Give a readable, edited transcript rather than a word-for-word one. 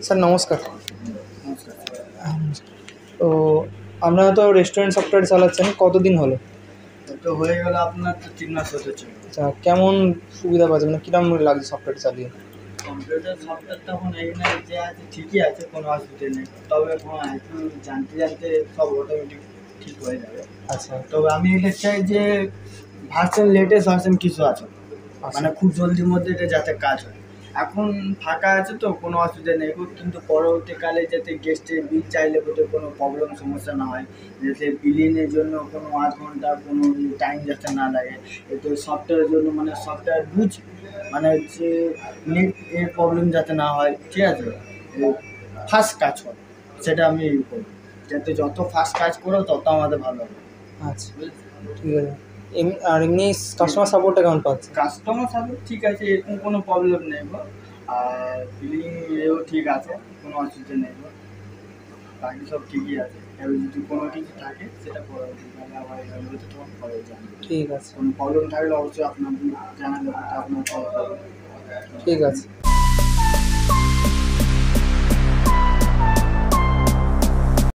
Sir নমস্কার। নমস্কার। তো আপনারা তো রেস্টুরেন্ট সফটওয়্যার চালাচ্ছেন, কতদিন হলো? তো হয়ে গেল আপনার তো 3 মাস হতে চলল। আচ্ছা, কেমন সুবিধা পাচ্ছেন, মানে কীরকম লাগছে সফটওয়্যার চালিয়ে? কম্পিউটার সফটওয়্যারটা এখন এখানে যে আছে ঠিকই আছে, কোনো অসুবিধা নেই। তবে একটু জানতে জানতে সব অটোমেটিক ঠিক হয়ে যাবে। আচ্ছা তবে আমি এটা চাই যে লেটেস্ট ভার্সন কিছু আছে, মানে খুব জলদির মধ্যে এটা যাতে কাজ হয়। এখন ফাঁকা আছে তো কোনো অসুবিধা নেই, কিন্তু পরবর্তীকালে যাতে গেস্টের বিল চাইলে বোধহয় কোনো প্রবলেম সমস্যা না হয়, যাতে বিলিংয়ের জন্য কোনো আধ ঘন্টা কোনো টাইম যাতে না লাগে। এতে সফটওয়্যারের জন্য মানে সফটওয়্যার বুঝ মানে হচ্ছে নেট এর প্রবলেম যাতে না হয়, ঠিক আছে? ফাস্ট কাজ করে সেটা আমি করবো, যাতে যত ফাস্ট কাজ করো তত আমাদের ভালো হবে। আচ্ছা ঠিক আছে। আর এমনি কাস্টমার সাপোর্টটা কেমন পাচ্ছে? কাস্টমার সার্ভিস ঠিক আছে, এরকম কোনো প্রবলেম নেই গো। আর বিলিং এও ঠিক আছে, কোনো অসুবিধা নেই গো। বাকি সব ঠিকই আছে। এবার যদি কোনো কিছু থাকে সেটা পরবর্তীকালে আবার এভাবে তো তখন পরে জানবে। ঠিক আছে, কোনো প্রবলেম থাকলে অবশ্যই আপনার জানালে আপনার ঠিক আছে।